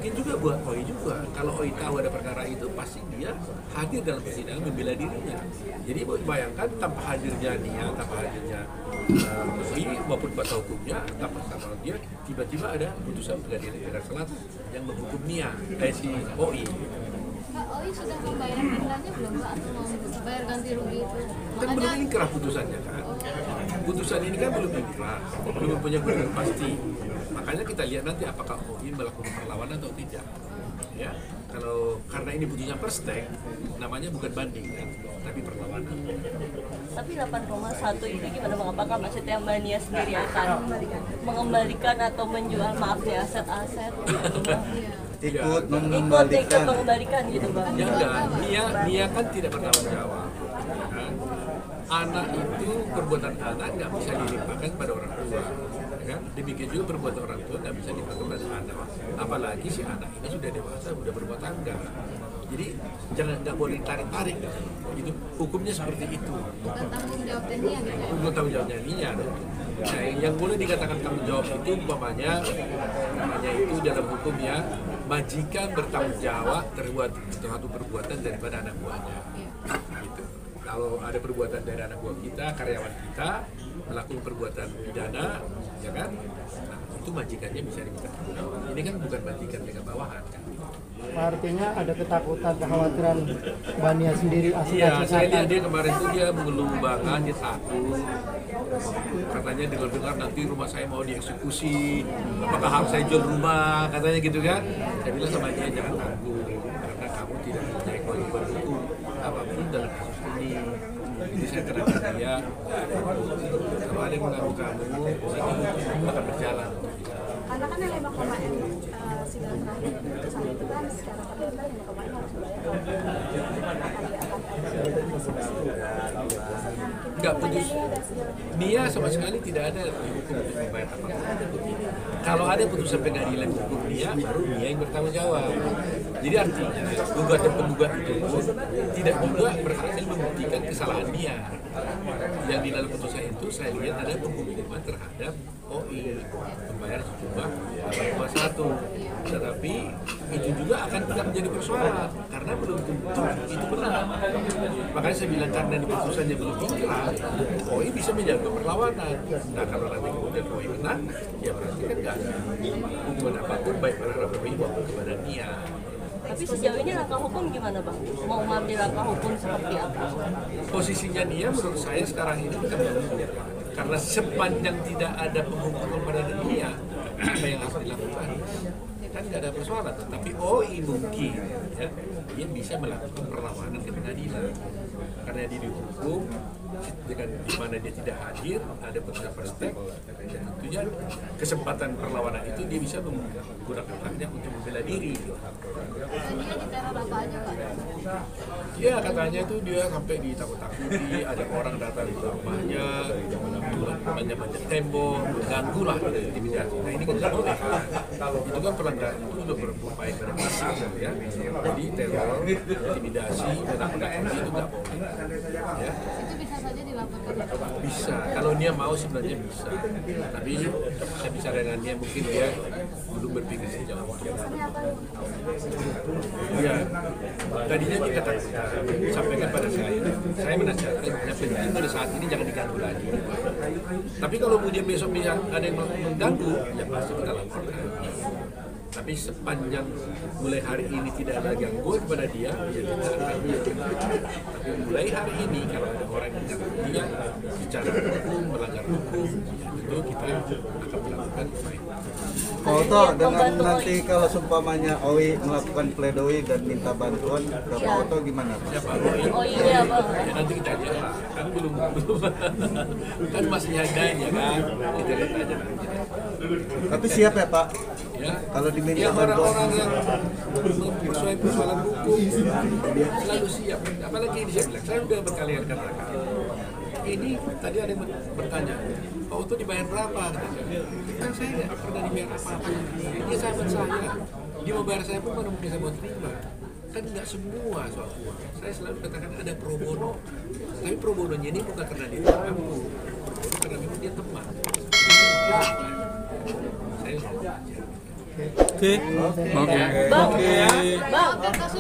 mungkin juga buat OI juga. Kalau OI tahu ada perkara itu, pasti dia hadir dalam persidangan membela dirinya. Jadi bayangkan tanpa hadirnya Nia, tanpa hadirnya OI maupun kuasa hukumnya, tanpa dia tiba-tiba ada putusan pengadilan negeri Selatan yang menghukum Nia, si OI. Pak, OI sudah membayar dendanya belum Pak? Atau mau bayar ganti rugi itu? Kan belum inkrah putusannya kan. Putusan ini kan belum inkrah, belum punya kebenaran pasti. Makanya kita lihat nanti apakah OI melakukan perlawanan atau tidak. Ya, kalau karena ini putusannya perstek, namanya bukan banding kan, tapi perlawanan. Tapi 8,1 ini gimana Bang? Apakah maksudnya Mbak Nia sendiri akan mengembalikan atau menjual maafnya aset-aset gitu Bang? Ikut Ikut mengembalikan gitu Bang? Ya enggak, Nia kan tidak bertanggung jawab. Kan? Anak itu, perbuatan anak nggak bisa dilimpahkan pada orang tua. Kan? Demikian juga perbuatan orang tua nggak bisa dilimpahkan pada anak. Apalagi si anak ini sudah dewasa, sudah berumah tangga. Jadi nggak boleh tarik-tarik. Itu hukumnya seperti itu. Bukan tanggung jawab Nia gitu ya? Bukan tanggung jawabnya Nia. Nah, yang boleh dikatakan tanggung jawab itu umpamanya itu dalam hukumnya majikan bertanggung jawab terhadap suatu perbuatan daripada anak buahnya. Gitu. Kalau ada perbuatan dari anak buah kita, karyawan kita melakukan perbuatan pidana, ya kan? Nah, itu majikannya bisa diminta tanggung jawab. Ini kan bukan majikan dengan bawahan kan? Artinya ada ketakutan, kekhawatiran Mbak Nia sendiri Iya, saya lihat dia kemarin tuh dia mengeluh banget, dia takut. Katanya dengar-dengar nanti rumah saya mau dieksekusi, apakah harus saya jual rumah, katanya gitu kan. Saya bilang sama dia, jangan takut, karena kamu tidak punya kewajiban hukum apapun dalam kasus ini. Jadi saya terangkan dia, kalau ada yang mengganggu kamu, hukum akan berjalan. Karena kan yang 5,M sidang terakhir keputusan itu kan secara peraturan 5,M harus Enggak putus. Nia sama sekali tidak ada hukum untuk membayar apa-apa. Kalau ada putusan pengadilan hukum Nia, baru Nia yang bertanggung jawab. Jadi artinya gugatan penggugat itu tidak juga berhasil membuktikan kesalahan Nia. Yang di dalam putusan itu saya lihat ada penghukuman terhadap OI membayar sejumlah 8,1. Tetapi itu juga akan tidak menjadi persoalan karena belum tentu itu benar. Makanya saya bilang karena di putusannya belum inkrah, OI bisa menjaga perlawanan. Nah kalau nanti kemudian OI menang, ya berarti kan nggak ada hubungan apapun baik terhadap OI maupun kepada Nia. Tapi sejauh ini langkah hukum gimana Bang? Mau mengambil langkah hukum seperti apa? Posisinya Nia menurut saya sekarang ini bukan menghukum. Karena sepanjang tidak ada penghukuman pada Nia, apa yang harus dilakukan? Kan nggak ada persoalan. Tapi OI mungkin ya, dia bisa melakukan perlawanan ke pengadilan. Karena dia dihukum dengan di mana dia tidak hadir, ada putusan perstek, dan tentunya kesempatan perlawanan itu dia bisa menggunakan haknya untuk membela diri. Nia diteror apa aja Pak? Ya katanya itu dia sampai ditakut-takuti, ada orang datang ke rumahnya, manjat-manjat tembok, mengganggu lah intimidasi. Nah ini kan tidak boleh. Itu kan pelanggaran itu udah berupaya pada fisik ya. Jadi teror, intimidasi, menakut-nakuti itu nggak boleh. Ya. Itu bisa saja dilaporkan. Bisa, kalau dia mau sebenarnya bisa. Tapi saya bicara dengan dia mungkin dia belum berpikir sejauh itu. Ya, tadinya dia katakan, sampaikan pada saya menasihatkan yang penting pada saat ini jangan diganggu lagi. Tapi kalau kemudian besok ada yang mengganggu, ya pasti kita laporkan. Tapi sepanjang mulai hari ini tidak ada gangguan kepada dia, ya kita akan tapi mulai hari ini kalau ada orang yang mengganggu dia, bicara hukum, melanggar hukum, ya tentu kita akan melakukan upaya. Pak Oto, dengan nanti kalau seumpamanya OI melakukan pledoi dan minta bantuan ke Pak Oto gimana? Siapa OI? OI-nya Bang. Ya nanti kita lihat lah, kan belum kan masih harganya kan, kita lihat aja nanti. Tapi siap ya Pak? Ya, Kalau diminta ya bantuan. orang-orang yang sesuai persoalan hukum selalu siap. Apalagi ini saya bilang, saya sudah berkali-kali katakan. Ini tadi ada yang bertanya, Pak Oto dibayar berapa? Kan saya nggak pernah dibayar apa-apa. Dia sahabat saya, dia mau bayar saya pun mana mungkin saya mau terima. Kan nggak semua soal uang. Saya selalu katakan ada pro bono. Tapi pro bononya ini bukan karena dia mampu, pro bono karena memang dia teman. Saya Oke. Bang, bang.